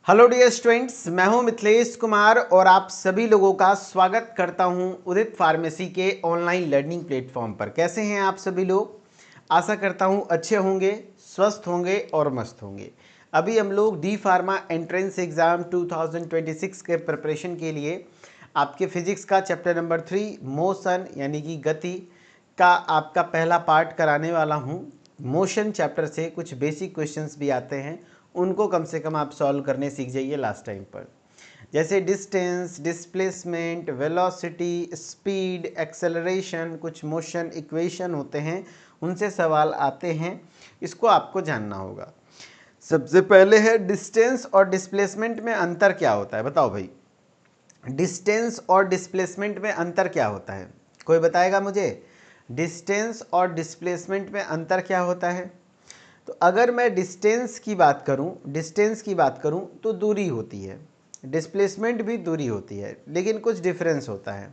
Hello dear students, मैं हूं मिथिलेश कुमार और आप सभी लोगों का स्वागत करता हूं उदित फार्मेसी के ऑनलाइन लर्निंग प्लेटफॉर्म पर। कैसे हैं आप सभी लोग? आशा करता हूं अच्छे होंगे, स्वस्थ होंगे और मस्त होंगे। अभी हम लोग डी फार्मा एंट्रेंस एग्ज़ाम 2026 के प्रिपरेशन के लिए आपके फिजिक्स का चैप्टर नंबर 3 मोशन यानी कि गति का आपका पहला पार्ट कराने वाला हूं। मोशन चैप्टर से कुछ बेसिक क्वेश्चंस भी आते हैं, उनको कम से कम आप सॉल्व करने सीख जाइए लास्ट टाइम पर। जैसे distance, displacement, velocity, speed, acceleration, कुछ मोशन इक्वेशन होते हैं, उनसे सवाल आते हैं, इसको आपको जानना होगा। सबसे पहले है डिस्टेंस और डिस्प्लेसमेंट में अंतर क्या होता है? बताओ भाई, डिस्टेंस और डिस्प्लेसमेंट में अंतर क्या होता है? कोई बताएगा मुझे? डिस्टेंस और डिस्प्लेसमेंट में अंतर क्या होता है? तो अगर मैं डिस्टेंस की बात करूं तो दूरी होती है, डिस्प्लेसमेंट भी दूरी होती है, लेकिन कुछ डिफरेंस होता है।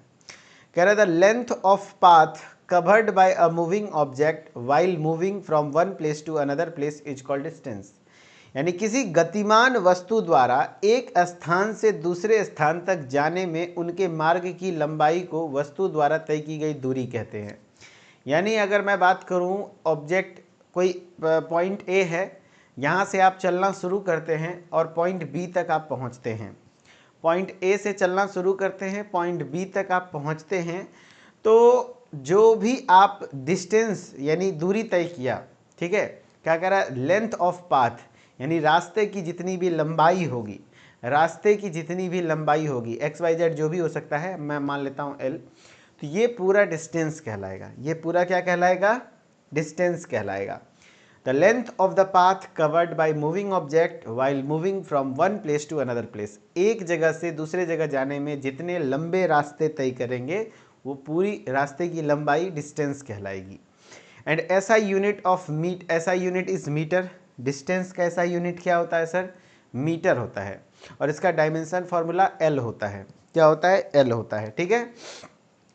कह रहा था length of path covered by a moving object while moving from one place to another place is called distance. यानी किसी गतिमान वस्तु द्वारा एक स्थान से दूसरे स्थान तक जाने में उनके मार्ग की लंबाई को वस्तु द्वारा तय की गई दूरी कहते हैं। यानी अगर मैं बात करूं, ऑब्जेक्ट कोई पॉइंट ए है, यहाँ से आप चलना शुरू करते हैं और पॉइंट बी तक आप पहुँचते हैं। पॉइंट ए से चलना शुरू करते हैं, पॉइंट बी तक आप पहुँचते हैं, तो जो भी आप डिस्टेंस यानी दूरी तय किया, ठीक है, क्या कह रहा है? लेंथ ऑफ पाथ यानी रास्ते की जितनी भी लंबाई होगी, रास्ते की जितनी भी लंबाई होगी, एक्स वाई जेड जो भी हो सकता है, मैं मान लेता हूँ एल, तो ये पूरा डिस्टेंस कहलाएगा। ये पूरा क्या कहलाएगा? डिस्टेंस कहलाएगा। The length of the path covered by moving object while moving from one place to another place. एक जगह से दूसरे जगह जाने में जितने लंबे रास्ते तय करेंगे, वो पूरी रास्ते की लंबाई डिस्टेंस कहलाएगी। And SI unit of meet, SI unit is meter. Distance का एसआई यूनिट क्या होता है सर? मीटर होता है। और इसका डायमेंशन फॉर्मूला एल होता है। क्या होता है? एल होता है। ठीक है।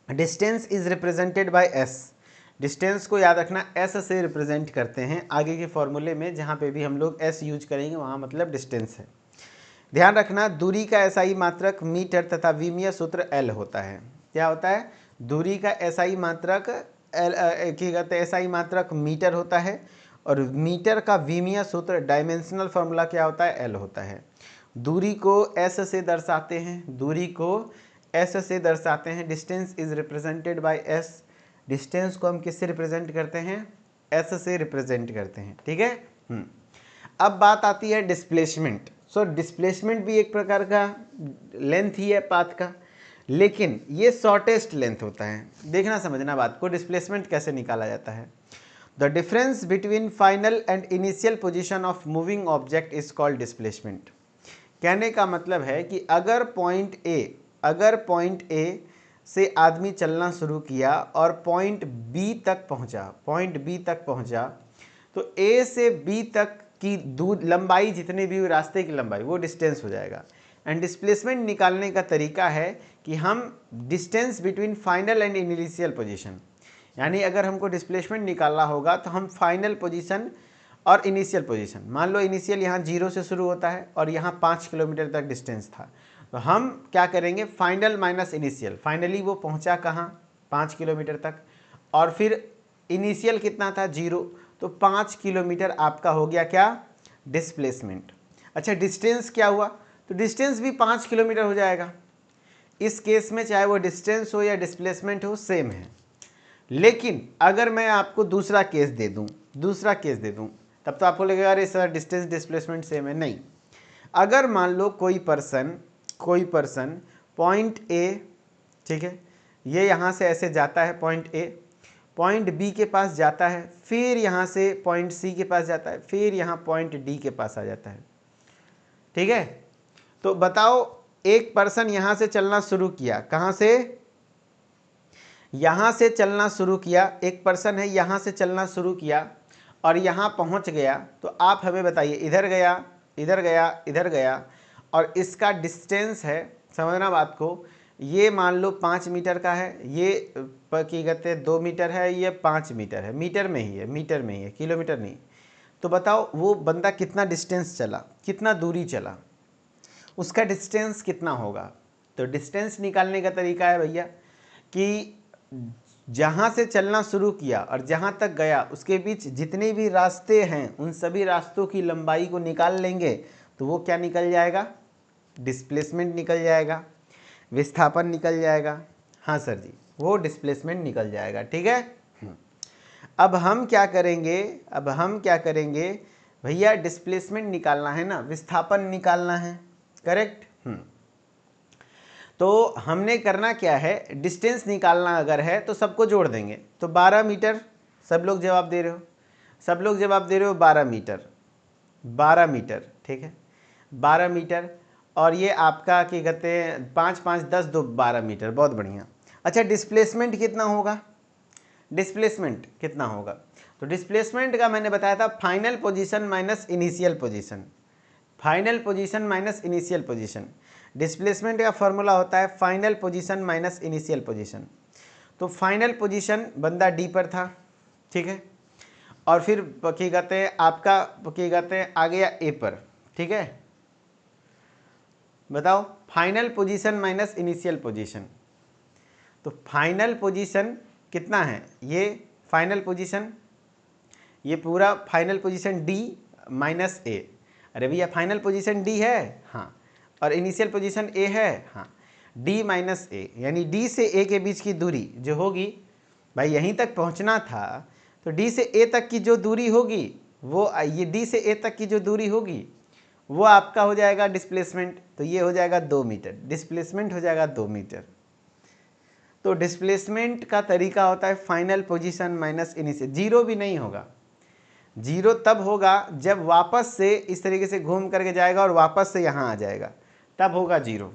Distance is represented by S. Distance को याद रखना, एस से रिप्रेजेंट करते हैं आगे के फॉर्मूले में, जहाँ पे भी हम लोग एस यूज करेंगे वहाँ मतलब डिस्टेंस है। ध्यान रखना, दूरी का एसआई मात्रक मीटर तथा विमीय सूत्र एल होता है। क्या होता है? दूरी का एसआई मात्रक एल, एसआई मात्रक मीटर होता है, और मीटर का विमीय सूत्र डायमेंशनल फॉर्मूला क्या होता है? एल होता है। दूरी को एस से दर्शाते हैं, दूरी को एस से दर्शाते हैं। Distance is represented by S. Distance को हम किससे रिप्रेजेंट करते हैं? एस से रिप्रेजेंट करते हैं। ठीक है। अब बात आती है डिस्प्लेसमेंट। सो डिस्प्लेसमेंट भी एक प्रकार का लेंथ ही है पाथ का, लेकिन ये शॉर्टेस्ट लेंथ होता है। देखना समझना बात को, डिस्प्लेसमेंट कैसे निकाला जाता है। The difference between final and initial position of moving object is called displacement. कहने का मतलब है कि अगर पॉइंट ए से आदमी चलना शुरू किया और पॉइंट बी तक पहुंचा, तो ए से बी तक की दूर लंबाई जितनी भी रास्ते की लंबाई, वो डिस्टेंस हो जाएगा। एंड डिस्प्लेसमेंट निकालने का तरीका है कि हम distance between final and initial position, यानी अगर हमको डिस्प्लेसमेंट निकालना होगा तो हम फाइनल पोजीशन और इनिशियल पोजीशन, मान लो इनिशियल यहाँ 0 से शुरू होता है और यहाँ 5 किलोमीटर तक डिस्टेंस था, तो हम क्या करेंगे? Final minus initial. फाइनली वो पहुँचा कहाँ? 5 किलोमीटर तक, और फिर इनिशियल कितना था? 0। तो 5 किलोमीटर आपका हो गया क्या? डिस्प्लेसमेंट। अच्छा, डिस्टेंस क्या हुआ? तो डिस्टेंस भी 5 किलोमीटर हो जाएगा। इस केस में चाहे वो डिस्टेंस हो या डिस्प्लेसमेंट हो, सेम है। लेकिन अगर मैं आपको दूसरा केस दे दूं, तब तो आपको लगेगा अरे सर डिस्टेंस डिस्प्लेसमेंट सेम है। नहीं। अगर मान लो कोई पर्सन पॉइंट ए, ठीक है, ये यहाँ से ऐसे जाता है पॉइंट ए, पॉइंट बी के पास जाता है, फिर यहाँ से पॉइंट सी के पास जाता है, फिर यहाँ पॉइंट डी के पास आ जाता है। ठीक है। तो बताओ, एक पर्सन यहाँ से चलना शुरू किया, कहाँ से? यहाँ से चलना शुरू किया। एक पर्सन है, यहाँ से चलना शुरू किया और यहाँ पहुँच गया, तो आप हमें बताइए, इधर गया, इधर गया, इधर गया, और इसका डिस्टेंस है, समझना बात को, ये मान लो 5 मीटर का है, ये की कहते हैं 2 मीटर है, ये 5 मीटर है, मीटर में ही है, किलोमीटर नहीं। तो बताओ वो बंदा कितना डिस्टेंस चला, कितना दूरी चला? उसका डिस्टेंस कितना होगा। तो डिस्टेंस निकालने का तरीका है भैया कि जहाँ से चलना शुरू किया और जहाँ तक गया उसके बीच जितने भी रास्ते हैं उन सभी रास्तों की लंबाई को निकाल लेंगे तो वो क्या निकल जाएगा, डिस्प्लेसमेंट निकल जाएगा, विस्थापन निकल जाएगा। हाँ सर जी, वो डिस्प्लेसमेंट निकल जाएगा। ठीक है। अब हम क्या करेंगे भैया, डिस्प्लेसमेंट निकालना है ना, विस्थापन निकालना है, करेक्ट। तो हमने करना क्या है, डिस्टेंस निकालना अगर है तो सबको जोड़ देंगे। तो 12 मीटर, सब लोग जवाब दे रहे हो, 12 मीटर, 12 मीटर, ठीक है, 12 मीटर। और ये आपका क्या कहते हैं, 5 5 10 2 12 मीटर, बहुत बढ़िया। अच्छा, डिस्प्लेसमेंट कितना होगा, तो डिस्प्लेसमेंट का मैंने बताया था final position minus initial position, displacement का फॉर्मूला होता है final position minus initial position. तो फाइनल पोजीशन बंदा डी पर था, ठीक है, और फिर क्या कहते हैं आपका क्या कहते हैं आ गया ए पर, ठीक है। बताओ final position minus initial position, तो फाइनल पोजीशन कितना है, ये फाइनल पोजीशन, ये पूरा फाइनल पोजीशन डी माइनस ए। अरे भैया फाइनल पोजीशन डी है, हाँ, और इनिशियल पोजीशन ए है, हाँ, डी माइनस ए, यानी डी से ए के बीच की दूरी जो होगी, भाई यहीं तक पहुंचना था तो डी से ए तक की जो दूरी होगी वो, ये डी से ए तक की जो दूरी होगी वो आपका हो जाएगा डिस्प्लेसमेंट। तो ये हो जाएगा 2 मीटर, डिस्प्लेसमेंट हो जाएगा 2 मीटर। तो डिस्प्लेसमेंट का तरीका होता है final position minus initial. Zero भी नहीं होगा, जीरो तब होगा जब वापस से इस तरीके से घूम करके जाएगा और वापस से यहाँ आ जाएगा, तब होगा जीरो,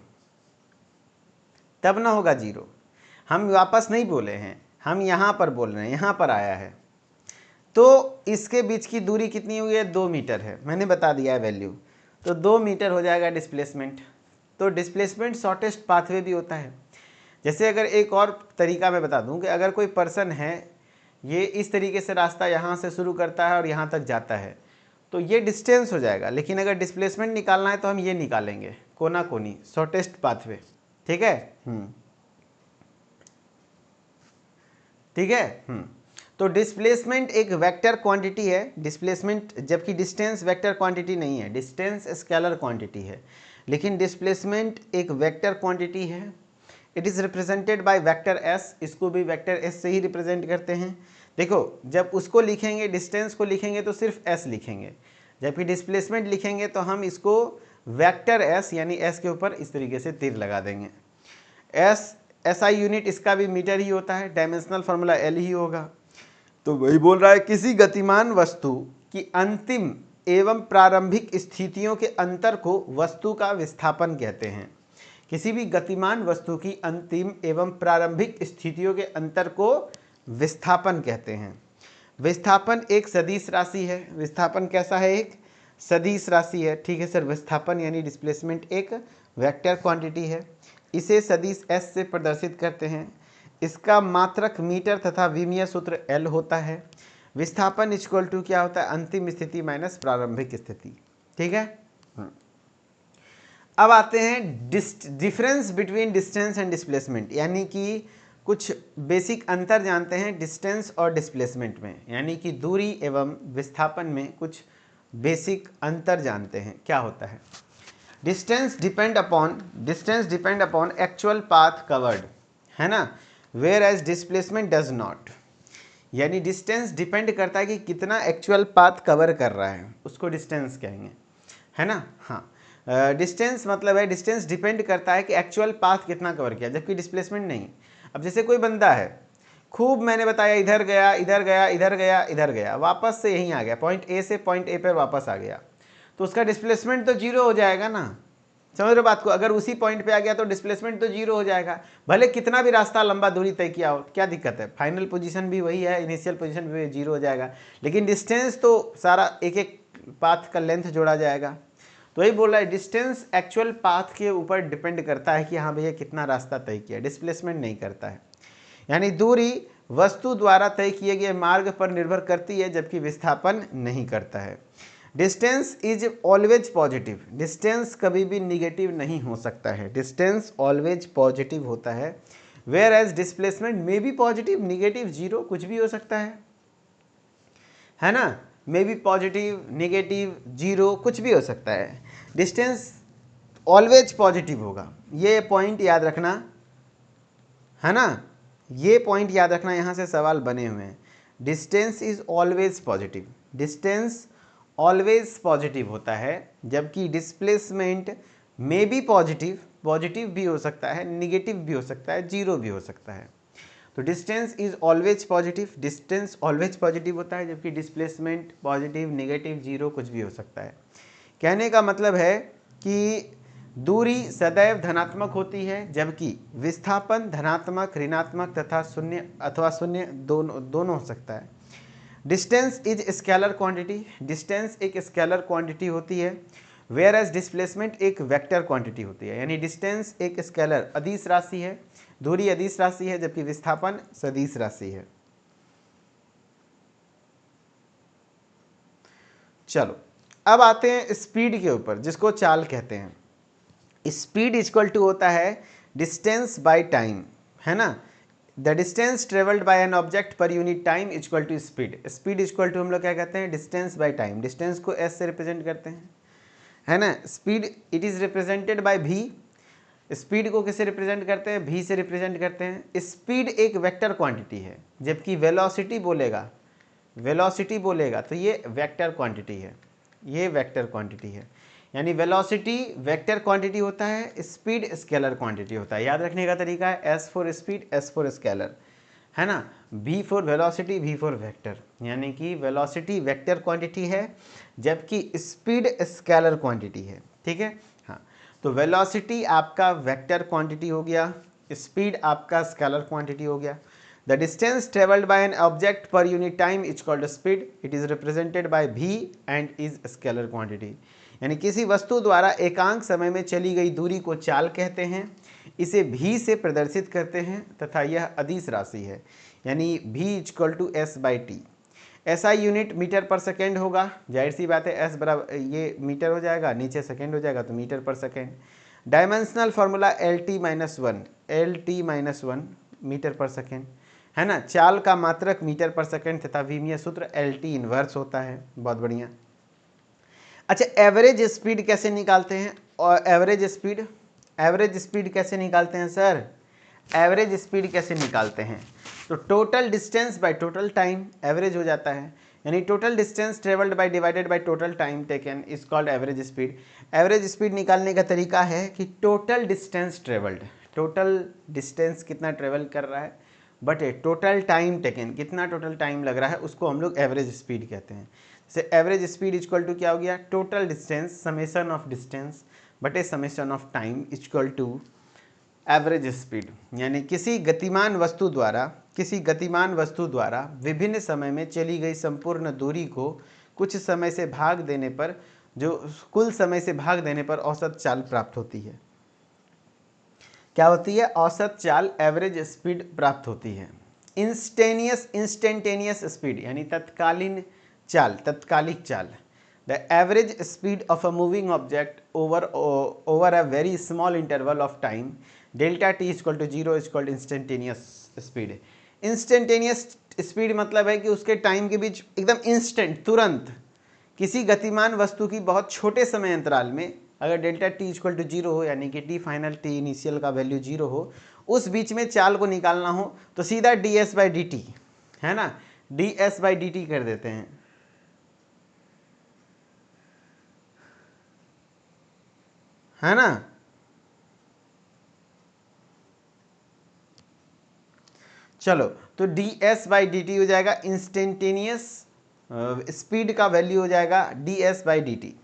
तब ना होगा जीरो। हम वापस नहीं बोले हैं, हम यहाँ पर बोल रहे हैं, यहाँ पर आया है। तो इसके बीच की दूरी कितनी हुई है, 2 मीटर है, मैंने बता दिया है वैल्यू। तो 2 मीटर हो जाएगा डिस्प्लेसमेंट। तो डिस्प्लेसमेंट शॉर्टेस्ट पाथवे भी होता है। जैसे अगर एक और तरीका मैं बता दूं कि अगर कोई पर्सन है, ये इस तरीके से रास्ता यहाँ से शुरू करता है और यहाँ तक जाता है, तो ये डिस्टेंस हो जाएगा। लेकिन अगर डिस्प्लेसमेंट निकालना है तो हम ये निकालेंगे, कोना कोनी, शॉर्टेस्ट पाथवे, ठीक है। ठीक है। तो डिस्प्लेसमेंट एक वेक्टर क्वांटिटी है, डिस्प्लेसमेंट, जबकि डिस्टेंस वेक्टर क्वांटिटी नहीं है, डिस्टेंस स्केलर क्वांटिटी है, लेकिन डिस्प्लेसमेंट एक वेक्टर क्वांटिटी है। It is represented by vector S, इसको भी वेक्टर एस से ही रिप्रेजेंट करते हैं। देखो जब उसको लिखेंगे, डिस्टेंस को लिखेंगे तो सिर्फ एस लिखेंगे, जबकि डिस्प्लेसमेंट लिखेंगे तो हम इसको वेक्टर एस यानी एस के ऊपर इस तरीके से तीर लगा देंगे। एस एसआई यूनिट इसका भी मीटर ही होता है, डायमेंशनल फार्मूला एल ही होगा। तो वही बोल रहा है, किसी गतिमान वस्तु की अंतिम एवं प्रारंभिक स्थितियों के अंतर को वस्तु का विस्थापन कहते हैं। किसी भी गतिमान वस्तु की अंतिम एवं प्रारंभिक स्थितियों के अंतर को विस्थापन कहते हैं। विस्थापन एक सदिश राशि है। विस्थापन कैसा है, एक सदिश राशि है, ठीक है सर। विस्थापन यानी डिस्प्लेसमेंट एक वेक्टर क्वांटिटी है, इसे सदिश एस से प्रदर्शित करते हैं। इसका मात्रक मीटर तथा विमीय सूत्र एल होता है। विस्थापन इक्वल टू क्या होता है, अंतिम स्थिति माइनस प्रारंभिक स्थिति, ठीक है। अब आते हैं difference between distance and displacement, यानी कि कुछ बेसिक अंतर जानते हैं डिस्टेंस और डिस्प्लेसमेंट में, यानी कि दूरी एवं विस्थापन में कुछ बेसिक अंतर जानते हैं। क्या होता है, distance depend upon actual path covered, है ना, whereas displacement does not. यानी डिस्टेंस डिपेंड करता है कि कितना एक्चुअल पाथ कवर कर रहा है, उसको डिस्टेंस कहेंगे, है ना। हाँ, डिस्टेंस मतलब है, डिस्टेंस डिपेंड करता है कि एक्चुअल पाथ कितना कवर किया, जबकि डिस्प्लेसमेंट नहीं। अब जैसे कोई बंदा है, खूब मैंने बताया इधर गया इधर गया इधर गया इधर गया, वापस से यहीं आ गया, पॉइंट ए से पॉइंट ए पर वापस आ गया, तो उसका डिस्प्लेसमेंट तो जीरो हो जाएगा ना। समझ रहे बात को, अगर उसी पॉइंट पे आ गया तो डिस्प्लेसमेंट तो जीरो हो जाएगा, भले कितना भी रास्ता लंबा दूरी तय किया हो, क्या दिक्कत है। फाइनल पोजीशन भी वही है, इनिशियल पोजीशन भी जीरो हो जाएगा, लेकिन डिस्टेंस तो सारा एक एक पाथ का लेंथ जोड़ा जाएगा। तो वही बोल रहा है, डिस्टेंस एक्चुअल पाथ के ऊपर डिपेंड करता है कि हाँ भैया कितना रास्ता तय किया, डिस्प्लेसमेंट नहीं करता है। यानी दूरी वस्तु द्वारा तय किए गए मार्ग पर निर्भर करती है, जबकि विस्थापन नहीं करता है। Distance is always positive, distance कभी भी निगेटिव नहीं हो सकता है, डिस्टेंस ऑलवेज पॉजिटिव होता है। Whereas displacement may be positive, negative, zero, कुछ भी हो सकता है ना, may be positive, negative, zero, कुछ भी हो सकता है। डिस्टेंस ऑलवेज पॉजिटिव होगा, ये पॉइंट याद रखना, है ना, ये पॉइंट याद रखना, यहाँ से सवाल बने हुए हैं। Distance is always positive, distance always positive होता है, जबकि displacement may be positive, positive भी हो सकता है, निगेटिव भी हो सकता है, जीरो भी हो सकता है। तो distance is always positive, distance always positive होता है, जबकि डिस्प्लेसमेंट पॉजिटिव, निगेटिव, जीरो, कुछ भी हो सकता है। कहने का मतलब है कि दूरी सदैव धनात्मक होती है, जबकि विस्थापन धनात्मक, ऋणात्मक तथा शून्य अथवा शून्य दोनों हो सकता है। Distance is scalar quantity, distance एक स्केलर क्वांटिटी होती है, वेयर एज डिस्प्लेसमेंट एक वेक्टर क्वांटिटी होती है। यानी डिस्टेंस एक स्केलर अदिश राशि है, दूरी अदिश राशि है, जबकि विस्थापन सदिश राशि है। चलो अब आते हैं स्पीड के ऊपर, जिसको चाल कहते हैं। स्पीड इक्वल टू होता है डिस्टेंस बाय टाइम, है ना। The distance travelled by an object per unit time equal to speed. Speed equal to हम लोग क्या कहते हैं, डिस्टेंस बाय टाइम। डिस्टेंस को एस से रिप्रेजेंट करते हैं, है ना। Speed it is represented by V, speed को किससे रिप्रेजेंट करते हैं, भी से रिप्रेजेंट करते हैं। स्पीड एक वेक्टर क्वांटिटी है, जबकि वेलोसिटी बोलेगा तो ये वेक्टर क्वांटिटी है, ये वेक्टर क्वांटिटी है। यानी वेलोसिटी वेक्टर क्वांटिटी होता है, स्पीड स्केलर क्वांटिटी होता है। याद रखने का तरीका है S for speed, S for scalar, है ना। v for velocity, v for vector. यानी कि वेलोसिटी वेक्टर क्वांटिटी है, जबकि स्पीड स्केलर क्वांटिटी है, ठीक है। हाँ, तो वेलोसिटी आपका वेक्टर क्वांटिटी हो गया, स्पीड आपका स्केलर क्वांटिटी हो गया। The distance travelled by an object per unit time is called speed, it is represented bye v and is scalar quantity. यानी किसी वस्तु द्वारा एकांक समय में चली गई दूरी को चाल कहते हैं, इसे भी से प्रदर्शित करते हैं तथा यह अदिश राशि है। यानी V equal to S by T. ऐसा यूनिट मीटर पर सेकेंड होगा, जाहिर सी बात है एस बराबर ये मीटर हो जाएगा, नीचे सेकेंड हो जाएगा तो metre per second. Dimensional formula L T minus one metre per second, है ना। चाल का मात्रक मीटर पर सेकेंड तथा विमीय सूत्र एल टी इनवर्स होता है। बहुत बढ़िया। अच्छा, एवरेज स्पीड कैसे निकालते हैं, और एवरेज स्पीड कैसे निकालते हैं सर, एवरेज स्पीड कैसे निकालते हैं, तो total distance by total time average हो जाता है। यानी total distance travelled by divided by total time taken is called average speed. Average speed निकालने का तरीका है कि total distance travelled, total distance कितना ट्रेवल कर रहा है, बट टोटल टाइम टेकन, कितना टोटल टाइम लग रहा है, उसको हम लोग एवरेज स्पीड कहते हैं। जैसे एवरेज स्पीड इक्वल टू क्या हो गया, total distance summation of distance बटे summation of time equal to average speed. यानी किसी गतिमान वस्तु द्वारा विभिन्न समय में चली गई संपूर्ण दूरी को कुछ समय से भाग देने पर, जो कुल समय से भाग देने पर औसत चाल प्राप्त होती है। क्या होती है, औसत चाल, एवरेज स्पीड प्राप्त होती है। इंस्टेंटेनियस स्पीड यानी तत्कालीन चाल, तत्कालिक चाल। The average speed of a moving object over a very small interval of time delta T equal to zero equal to instantaneous speed. Instantaneous speed मतलब है कि उसके टाइम के बीच एकदम इंस्टेंट, तुरंत, किसी गतिमान वस्तु की बहुत छोटे समय अंतराल में अगर delta T equal to zero हो, यानी कि टी फाइनल टी इनिशियल का वैल्यू जीरो हो, उस बीच में चाल को निकालना हो तो सीधा D S by D T, है ना, D S by D T कर देते हैं, है ना। चलो, तो D S by D T हो जाएगा इंस्टेंटेनियस स्पीड का वैल्यू हो जाएगा D S by D T.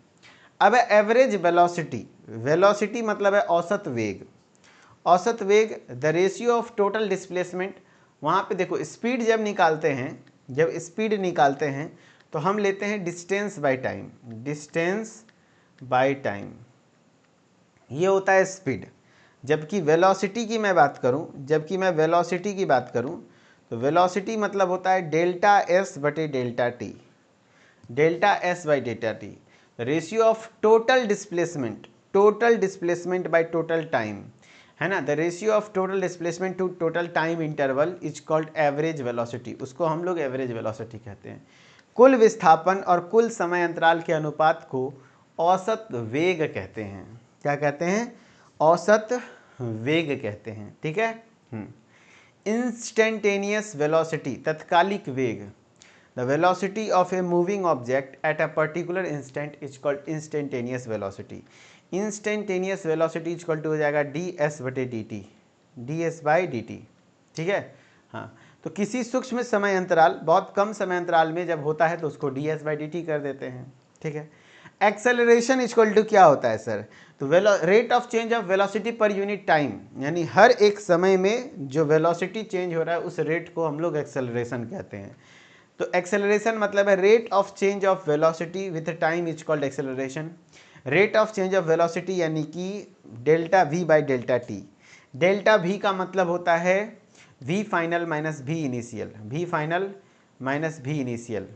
अब है एवरेज वेलोसिटी, वेलोसिटी मतलब है औसत वेग, औसत वेग the ratio of total displacement. वहाँ पे देखो स्पीड जब निकालते हैं, जब स्पीड निकालते हैं तो हम लेते हैं distance by time, distance by time, ये होता है स्पीड। जबकि वेलोसिटी की मैं बात करूं, जबकि मैं वेलोसिटी की बात करूं तो वेलोसिटी मतलब होता है डेल्टा एस बटे delta T. Delta S by delta T. Ratio of total displacement by total time, है ना। The ratio of total displacement to total time interval is called average velocity, उसको हम लोग एवरेज वेलोसिटी कहते हैं। कुल विस्थापन और कुल समय अंतराल के अनुपात को औसत वेग कहते हैं। क्या कहते हैं? औसत वेग कहते हैं, ठीक है। इंस्टेंटेनियस वेलोसिटी, तत्कालिक वेग। The velocity of a moving object at a particular instant is called instantaneous velocity. Instantaneous velocity is equal to हो जाएगा डी एस बटे D T, D S by D T, ठीक है। हाँ, तो किसी सूक्ष्म समय अंतराल, बहुत कम समय अंतराल में जब होता है तो उसको D S by D T कर देते हैं, ठीक है। एक्सेलरेशन इज इक्वल टू क्या होता है सर? तो rate of change of velocity पर यूनिट टाइम, यानी हर एक समय में जो वेलोसिटी चेंज हो रहा है उस रेट को हम लोग एक्सेलरेशन कहते हैं। तो एक्सेलरेशन मतलब है rate of change of velocity with time is called acceleration. Rate of change of velocity यानी कि delta v by delta T. Delta v का मतलब होता है v final minus v initial, v final minus v initial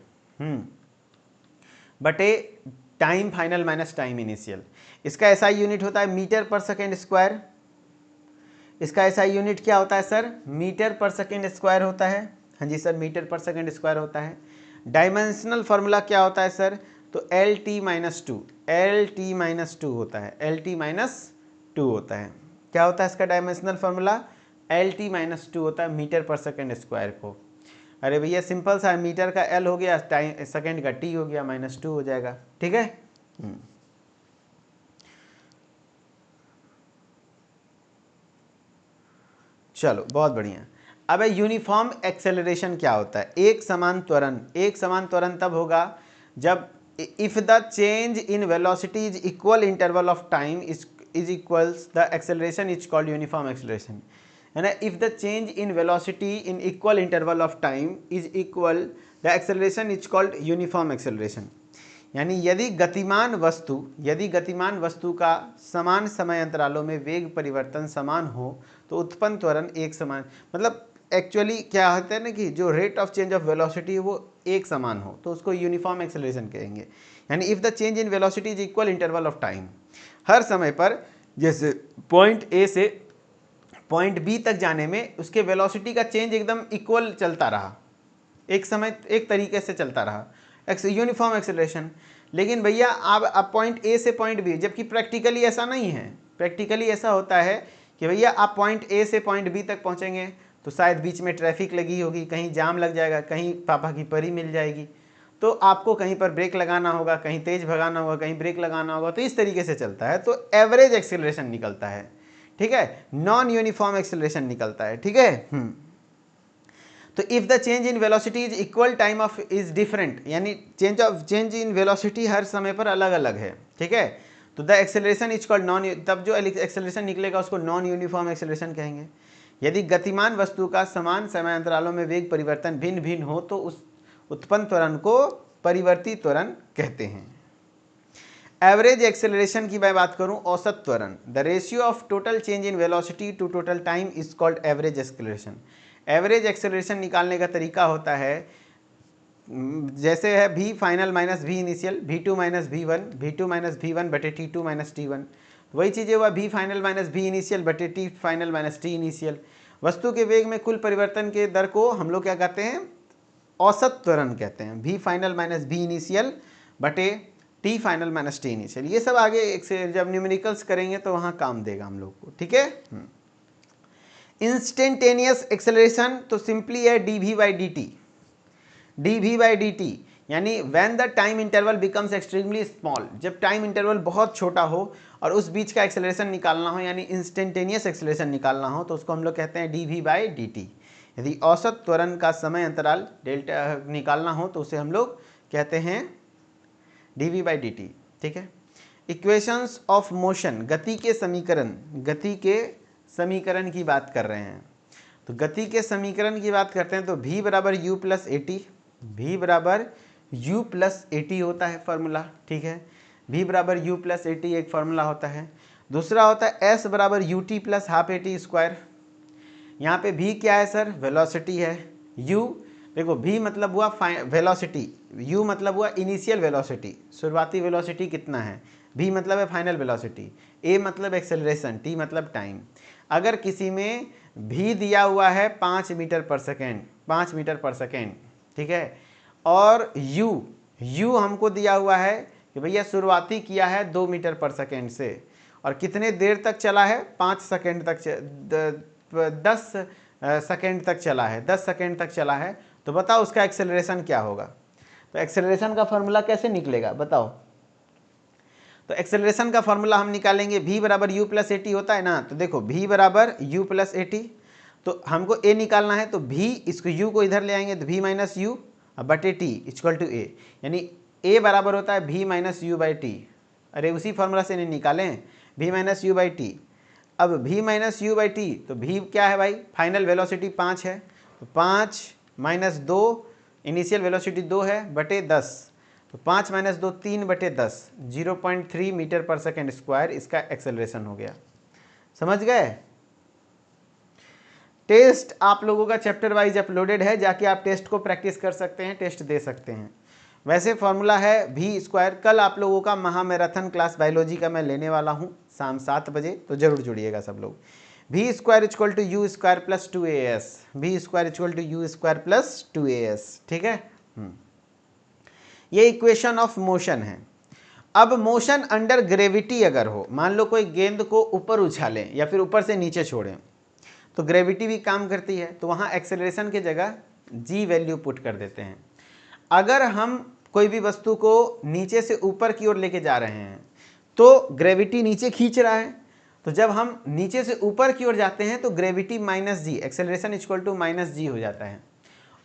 बटे time final minus time initial. इसका SI unit होता है मीटर पर सेकेंड स्क्वायर। इसका एसआई यूनिट क्या होता है sir? Meter per second square होता है। हाँ जी sir, meter per second square होता है। डायमेंशनल फार्मूला क्या होता है सर? तो L T minus two, L T minus two होता है, एल टी माइनस टू होता है। क्या होता है इसका dimensional formula? L T minus two होता है मीटर पर सेकेंड स्क्वायर को। अरे भैया सिंपल सा है, मीटर का एल हो गया, टाइम सेकेंड का टी हो गया, माइनस टू हो जाएगा, ठीक है। चलो बहुत बढ़िया। अब यूनिफॉर्म एक्सेलरेशन क्या होता है? एक समान त्वरण। एक समान त्वरण तब होगा जब if the change in velocity is equal interval of time is equals the acceleration is called uniform acceleration, है ना। If the change in velocity in equal interval of time is equal the acceleration is called uniform acceleration. यानी यदि गतिमान वस्तु का समान समय अंतरालों में वेग परिवर्तन समान हो तो उत्पन्न त्वरण एक समान, मतलब एक्चुअली क्या होता है ना कि जो rate of change of velocity है वो एक समान हो तो उसको यूनिफॉर्म एक्सेलरेशन कहेंगे। यानी if the change in velocity is equal interval of time, हर समय पर जैसे पॉइंट ए से पॉइंट बी तक जाने में उसके वेलोसिटी का चेंज एकदम इक्वल चलता रहा, एक समय एक तरीके से चलता रहा, यूनिफॉर्म एक्सेलरेशन। लेकिन भैया आप पॉइंट ए से पॉइंट बी, जबकि प्रैक्टिकली ऐसा नहीं है। प्रैक्टिकली ऐसा होता है कि भैया आप पॉइंट ए से पॉइंट बी तक पहुंचेंगे तो शायद बीच में ट्रैफिक लगी होगी, कहीं जाम लग जाएगा, कहीं पापा की परी मिल जाएगी, तो आपको कहीं पर ब्रेक लगाना होगा, कहीं तेज भगाना होगा, कहीं ब्रेक लगाना होगा, तो इस तरीके से चलता है। तो एवरेज एक्सेलरेशन निकलता है, ठीक है, नॉन यूनिफॉर्म एक्सेलरेशन निकलता है, ठीक है। तो if the change in velocity is equal time of is different, यानी चेंज इन वेलोसिटी हर समय पर अलग अलग है, ठीक है। तो the acceleration is called non, तब जो एक्सेलरेशन निकलेगा उसको नॉन यूनिफॉर्म एक्सेलरेशन कहेंगे। यदि गतिमान वस्तु का समान समय अंतरालों में वेग परिवर्तन भिन्न भिन्न हो तो उस उत्पन्न त्वरण को परिवर्ती त्वरण कहते हैं। एवरेज एक्सेलरेशन की मैं बात करूं, औसत त्वरण, the ratio of total change in velocity to total time is called average acceleration. Average acceleration निकालने का तरीका होता है जैसे है v final minus v initial, v2 minus v1, v2 minus v1 बटे t2 माइनस t1। वही चीज़ें हुआ v final minus v initial बटे t final minus t initial. वस्तु के वेग में कुल परिवर्तन के दर को हम लोग क्या कहते हैं? औसत त्वरण कहते हैं। v final minus v initial बटे t final minus t initial. ये सब आगे एक से जब न्यूमेरिकल्स करेंगे तो वहाँ काम देगा हम लोग को, ठीक है। इंस्टेंटेनियस एक्सेलरेशन तो सिंपली है dv by dt, dv by dt, यानी when the time interval becomes extremely small, जब टाइम इंटरवल बहुत छोटा हो और उस बीच का एक्सेलरेशन निकालना हो, यानी इंस्टेंटेनियस एक्सेलरेशन निकालना हो, तो उसको हम लोग कहते हैं dv बाई dt। यदि औसत त्वरण का समय अंतराल डेल्टा निकालना हो तो उसे हम लोग कहते हैं dv बाई dt, ठीक है। इक्वेशंस ऑफ मोशन, गति के समीकरण की बात कर रहे हैं। तो गति के समीकरण की बात करते हैं तो v बराबर u plus A T, v बराबर u प्लस ए टी होता है फॉर्मूला, ठीक है। v बराबर u प्लस ए टी एक फार्मूला होता है। दूसरा होता है s बराबर U T plus half A T square. यहाँ पे v क्या है सर? वेलोसिटी है, u देखो v मतलब हुआ वेलोसिटी, u मतलब हुआ इनिशियल वेलोसिटी, शुरुआती वेलोसिटी कितना है, v मतलब है फाइनल वेलोसिटी, a मतलब एक्सेलरेशन, t मतलब टाइम। अगर किसी में v दिया हुआ है 5 metre per second, 5 metre per second, ठीक है, और u हमको दिया हुआ है कि भैया शुरुआती किया है 2 मीटर पर सेकेंड से, और कितने देर तक चला है, 5 सेकेंड तक 10 सेकेंड तक चला है, 10 सेकेंड तक चला है, तो बताओ उसका एक्सेलरेशन क्या होगा। तो एक्सेलरेशन का फॉर्मूला कैसे निकलेगा बताओ। तो एक्सेलरेशन का फॉर्मूला हम निकालेंगे, v बराबर यू प्लस ए टी होता है ना, तो देखो v बराबर यू प्लस ए टी, तो हमको a निकालना है, तो v, इसको u को इधर ले आएंगे तो v माइनस यू बटे टी इक्वल टू a, यानी a बराबर होता है v minus you by T. अरे उसी फॉर्मूला से नहीं निकालें, v minus you by T. अब v minus you by T, तो v क्या है भाई, फाइनल वेलोसिटी 5 है, तो 5 माइनस 2, इनिशियल वेलोसिटी 2 है, बटे 10, तो 5 माइनस 2 3 बटे 10, 0.3 मीटर पर सेकेंड स्क्वायर इसका एक्सेलरेशन हो गया। समझ गए। टेस्ट आप लोगों का चैप्टर वाइज अपलोडेड है, जाके आप टेस्ट को प्रैक्टिस कर सकते हैं, टेस्ट दे सकते हैं। वैसे फॉर्मूला है v स्क्वायर। कल आप लोगों का महामैराथन क्लास बायोलॉजी का मैं लेने वाला हूं शाम 7 बजे, तो जरूर जुड़िएगा सब लोग। v square equal to U square plus 2as, v square equal to U square plus 2as, ठीक है। ये इक्वेशन ऑफ मोशन है। अब मोशन अंडर ग्रेविटी अगर हो, मान लो कोई गेंद को ऊपर उछालें या फिर ऊपर से नीचे छोड़ें, तो ग्रेविटी भी काम करती है, तो वहाँ एक्सेलरेशन की जगह g वैल्यू पुट कर देते हैं। अगर हम कोई भी वस्तु को नीचे से ऊपर की ओर लेके जा रहे हैं तो ग्रेविटी नीचे खींच रहा है, तो जब हम नीचे से ऊपर की ओर जाते हैं तो gravity minus g, acceleration equal to minus g हो जाता है।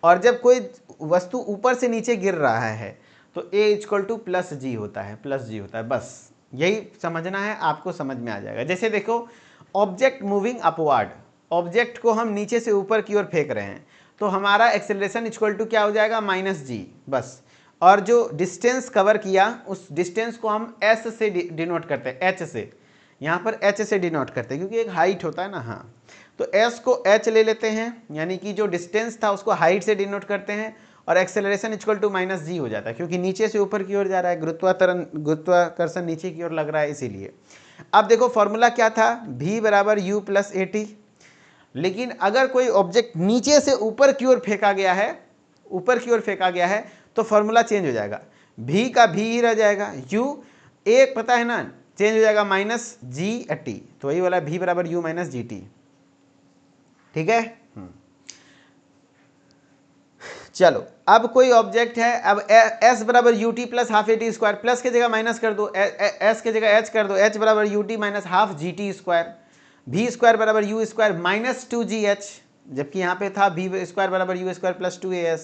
और जब कोई वस्तु ऊपर से नीचे गिर रहा है तो ए इक्वल टू प्लस जी होता है, प्लस जी होता है। बस यही समझना है, आपको समझ में आ जाएगा। जैसे देखो, ऑब्जेक्ट मूविंग अपवर्ड, ऑब्जेक्ट को हम नीचे से ऊपर की ओर फेंक रहे हैं, तो हमारा एक्सेलरेशन इक्वल टू क्या हो जाएगा, माइनस जी, बस। और जो डिस्टेंस कवर किया उस डिस्टेंस को हम एस से डिनोट करते हैं, एच से, यहाँ पर एच से डिनोट करते हैं क्योंकि एक हाइट होता है ना, हाँ, तो एस को एच ले लेते हैं, यानी कि जो डिस्टेंस था उसको हाइट से डिनोट करते हैं, और acceleration equal to minus g हो जाता है क्योंकि नीचे से ऊपर की ओर जा रहा है, गुरुत्वाकर्षण नीचे की ओर लग रहा है, इसीलिए। अब देखो फॉर्मूला क्या था, v बराबर यू प्लस ए टी, लेकिन अगर कोई ऑब्जेक्ट नीचे से ऊपर की ओर फेंका गया है, ऊपर की ओर फेंका गया है, तो फॉर्मूला चेंज हो जाएगा, v का v ही रह जाएगा, u एक पता है ना, चेंज हो जाएगा माइनस जी टी, तो वही वाला v बराबर यू माइनस जी टी, ठीक है। चलो, अब कोई ऑब्जेक्ट है, अब s बराबर U T plus half A T square, plus की जगह माइनस कर दो, s की जगह h कर दो, h बराबर U T minus half G T square, v square बराबर यू स्क्वायर माइनस 2gh, जबकि यहाँ पे था v स्क्वायर बराबर यू स्क्वायर प्लस 2as।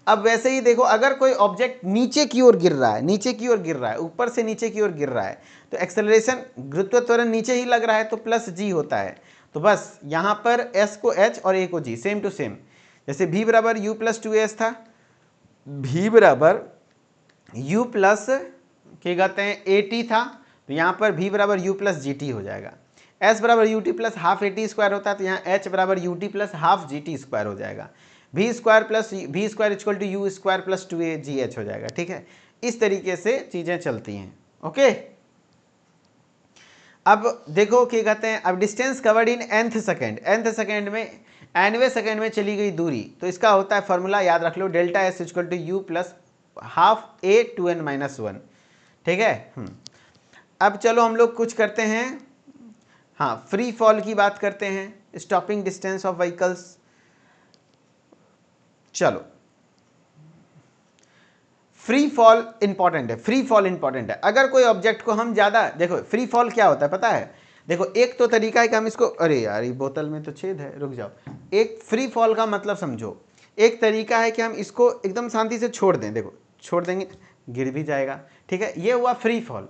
अब वैसे ही देखो, अगर कोई ऑब्जेक्ट नीचे की ओर गिर रहा है, नीचे की ओर गिर रहा है, ऊपर से नीचे की ओर गिर रहा है, तो एक्सेलरेशन, गुरुत्व त्वरण नीचे ही लग रहा है, तो प्लस जी होता है। तो बस यहाँ पर s को h और a को g, सेम टू सेम। जैसे v बराबर u प्लस 2as था, v बराबर u प्लस क्या कहते हैं ए टी था, तो यहाँ पर v बराबर u प्लस जी टी हो जाएगा। s बराबर U T plus half A T square होता है, तो यहाँ h बराबर U T plus half G T square हो जाएगा। v square plus v square equal to U square plus 2a हो जाएगा, ठीक है। इस तरीके से चीज़ें चलती हैं, ओके। अब देखो क्या कहते हैं, अब distance covered in nth second, nth second में, nवें सेकेंड में चली गई दूरी, तो इसका होता है फॉर्मूला, याद रख लो, delta s equal to u plus half a two n minus one, ठीक है। अब चलो हम लोग कुछ करते हैं, हाँ, फ्री फॉल की बात करते हैं, स्टॉपिंग डिस्टेंस ऑफ व्हीकल्स। चलो, फ्री फॉल इंपॉर्टेंट है, फ्री फॉल इंपॉर्टेंट है। अगर कोई ऑब्जेक्ट को हम ज़्यादा, देखो फ्री फॉल क्या होता है पता है, देखो एक तो तरीका है कि हम इसको, अरे यार ये बोतल में तो छेद है, रुक जाओ। एक फ्री फॉल का मतलब समझो, एक तरीका है कि हम इसको एकदम शांति से छोड़ दें, देखो छोड़ देंगे गिर भी जाएगा, ठीक है, ये हुआ फ्री फॉल।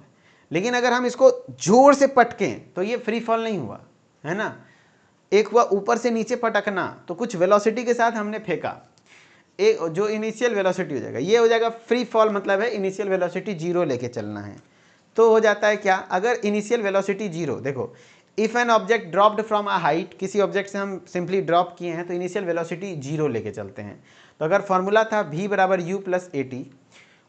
लेकिन अगर हम इसको जोर से पटकें तो ये फ्री फॉल नहीं हुआ, है ना। एक हुआ ऊपर से नीचे पटकना, तो कुछ वेलोसिटी के साथ हमने फेंका, एक जो इनिशियल वेलोसिटी हो जाएगा, ये हो जाएगा फ्री फॉल, मतलब है इनिशियल वेलोसिटी जीरो लेके चलना है। तो हो जाता है क्या, अगर इनिशियल वेलोसिटी जीरो, देखो if an object dropped from a height, किसी ऑब्जेक्ट से हम सिंपली ड्रॉप किए हैं तो इनिशियल वेलोसिटी जीरो लेके चलते हैं। तो अगर फॉर्मूला था v बराबर u प्लस ए टी,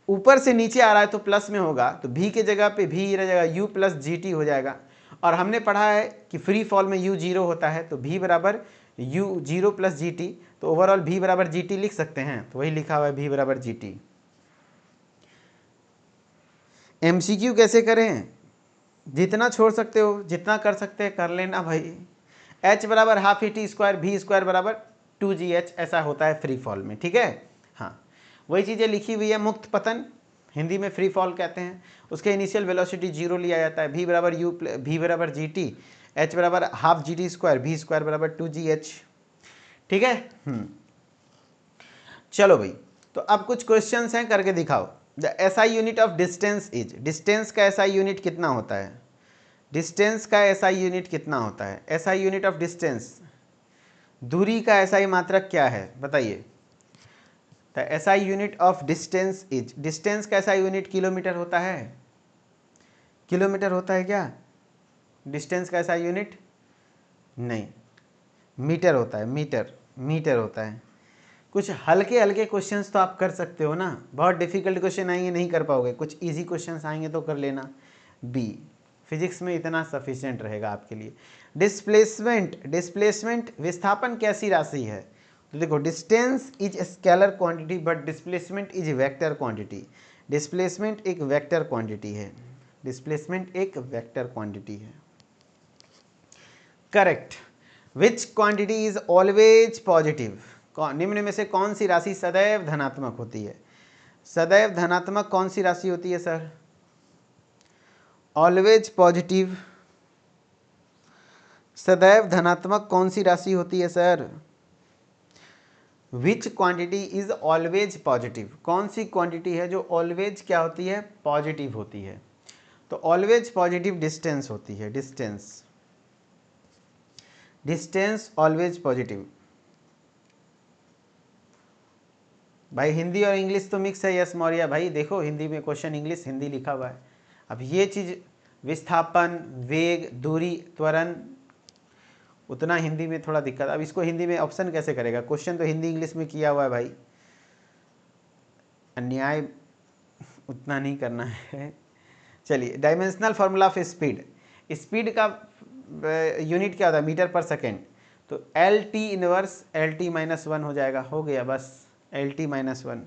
ऊपर से नीचे आ रहा है तो प्लस में होगा, तो v के जगह पे v रह जाएगा u प्लस जी टी हो जाएगा। और हमने पढ़ा है कि फ्री फॉल में u जीरो होता है, तो v बराबर u zero plus G T, तो ओवरऑल v बराबर जी टी लिख सकते हैं, तो वही लिखा हुआ है v बराबर जी टी। MCQ कैसे करें? जितना छोड़ सकते हो, जितना कर सकते हैं कर लेना भाई। h बराबर half E T square, v square बराबर 2gh, ऐसा होता है फ्री फॉल में, ठीक है। हाँ, वही चीज़ें लिखी हुई है। मुक्त पतन हिंदी में फ्री फॉल कहते हैं, उसके इनिशियल वेलोसिटी जीरो लिया जाता है, v बराबर जी टी, h बराबर half G T square, v square बराबर 2gh, ठीक है। चलो भाई, तो अब कुछ क्वेश्चंस हैं, करके दिखाओ। The SI unit of distance is, distance का एसआई यूनिट कितना होता है? डिस्टेंस का एसआई यूनिट कितना होता है? एसआई यूनिट ऑफ डिस्टेंस, दूरी का एसआई मात्रक क्या है बताइए? The SI unit of distance is, distance का एसआई यूनिट किलोमीटर होता है? किलोमीटर होता है क्या डिस्टेंस का एसआई यूनिट? नहीं, मीटर होता है, मीटर होता है। कुछ हल्के हल्के क्वेश्चंस तो आप कर सकते हो ना, बहुत डिफिकल्ट क्वेश्चन आएंगे नहीं कर पाओगे, कुछ इजी क्वेश्चंस आएंगे तो कर लेना। बी, फिजिक्स में इतना सफिशिएंट रहेगा आपके लिए। डिस्प्लेसमेंट, डिस्प्लेसमेंट विस्थापन कैसी राशि है? तो देखो, distance is scalar quantity but displacement is vector quantity. Displacement एक वेक्टर क्वांटिटी है, डिस्प्लेसमेंट एक वेक्टर क्वांटिटी है। Correct. Which quantity is always positive? निम्न में से कौन सी राशि सदैव धनात्मक होती है? सदैव धनात्मक कौन सी राशि होती है सर? ऑलवेज पॉजिटिव, सदैव धनात्मक कौन सी राशि होती है sir? Which quantity is always positive, कौन सी क्वांटिटी है जो ऑलवेज क्या होती है? पॉजिटिव होती है। तो ऑलवेज पॉजिटिव डिस्टेंस होती है, डिस्टेंस, डिस्टेंस ऑलवेज पॉजिटिव। भाई हिंदी और इंग्लिश तो मिक्स है, यस मौर्य भाई, देखो हिंदी में क्वेश्चन इंग्लिश हिंदी लिखा हुआ है। अब ये चीज़ विस्थापन, वेग, दूरी, त्वरण, उतना हिंदी में थोड़ा दिक्कत। अब इसको हिंदी में ऑप्शन कैसे करेगा? क्वेश्चन तो हिंदी इंग्लिश में किया हुआ है भाई, अन्याय उतना नहीं करना है। चलिए, dimensional formula of speed, speed का यूनिट क्या होता है? Metre per second. तो L T inverse L T minus one हो जाएगा, हो गया बस, एल टी माइनस वन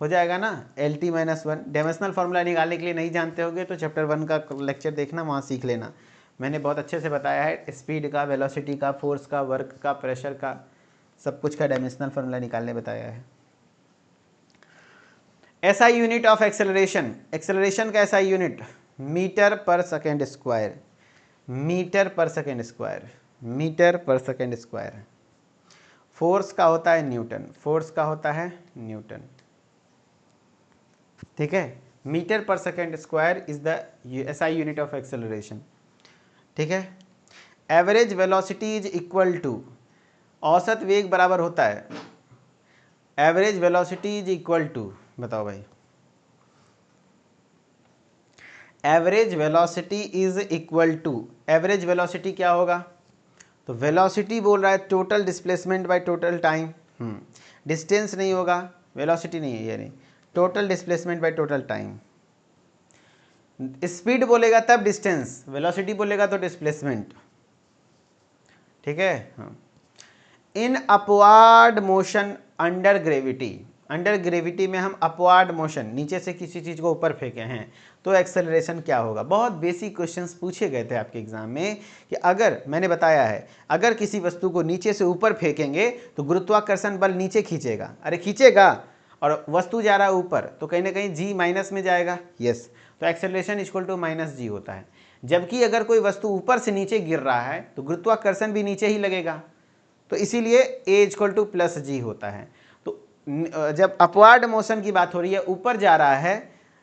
हो जाएगा ना, L T minus one. Dimensional formula निकालने के लिए नहीं जानते होगे तो चैप्टर 1 का लेक्चर देखना, वहाँ सीख लेना। मैंने बहुत अच्छे से बताया है स्पीड का, वेलोसिटी का, फोर्स का, वर्क का, प्रेशर का, सब कुछ का डायमेंशनल फार्मूला निकालने बताया है। SI unit of acceleration, acceleration का SI unit metre per second square, metre per second square, metre per second square. Force का होता है न्यूटन, फोर्स का होता है न्यूटन, ठीक है। Metre per second square is the SI unit of acceleration, ठीक है। Average velocity is equal to, औसत वेग बराबर होता है, average velocity is equal to, बताओ भाई, average velocity is equal to, average velocity क्या होगा? तो वेलोसिटी बोल रहा है total displacement by total time, distance नहीं होगा, वेलोसिटी नहीं है, ये नहीं, total displacement by total time. Speed बोलेगा तब डिस्टेंस, वेलोसिटी बोलेगा तो डिस्प्लेसमेंट, ठीक है। हाँ, in upward motion under gravity, under gravity में हम अपवार्ड मोशन, नीचे से किसी चीज़ को ऊपर फेंके हैं तो एक्सेलरेशन क्या होगा? बहुत बेसिक क्वेश्चंस पूछे गए थे आपके एग्जाम में कि अगर, मैंने बताया है, अगर किसी वस्तु को नीचे से ऊपर फेंकेंगे तो गुरुत्वाकर्षण बल नीचे खींचेगा, अरे खींचेगा, और वस्तु जा रहा है ऊपर तो कहीं ना कहीं जी माइनस में जाएगा, यस, तो एक्सेलरेशन इक्वल टू माइनस जी होता है। जबकि अगर कोई वस्तु ऊपर से नीचे गिर रहा है तो गुरुत्वाकर्षण भी नीचे ही लगेगा, तो इसीलिए ए इक्वल टू प्लस जी होता है। तो जब अपवार्ड मोशन की बात हो रही है, ऊपर जा रहा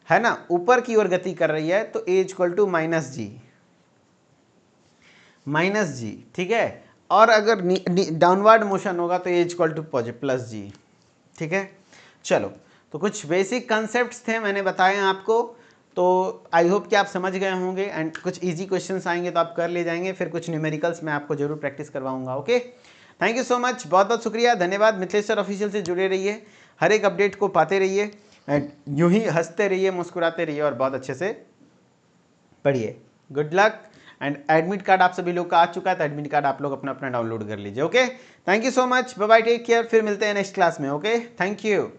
है ना, ऊपर की ओर गति कर रही है, तो a equal to minus g, minus g, ठीक है। और अगर डाउनवर्ड मोशन होगा तो a equal to plus g, ठीक है। चलो, तो कुछ बेसिक कंसेप्ट्स थे, मैंने बताए आपको, तो आई होप कि आप समझ गए होंगे। एंड कुछ इजी क्वेश्चंस आएंगे तो आप कर ले जाएंगे, फिर कुछ न्यूमेरिकल्स मैं आपको जरूर प्रैक्टिस करवाऊंगा, okay. Thank you so much, बहुत बहुत शुक्रिया, धन्यवाद। मिथिलेश सर ऑफिशियल से जुड़े रहिए, हर एक अपडेट को पाते रहिए, यूं ही हंसते रहिए, मुस्कुराते रहिए और बहुत अच्छे से पढ़िए। Good luck. And admit card आप सभी लोग का आ चुका है, तो एडमिट कार्ड आप लोग अपना अपना डाउनलोड कर लीजिए। Okay, thank you so much, bye bye, take care, फिर मिलते हैं नेक्स्ट क्लास में। Okay, thank you.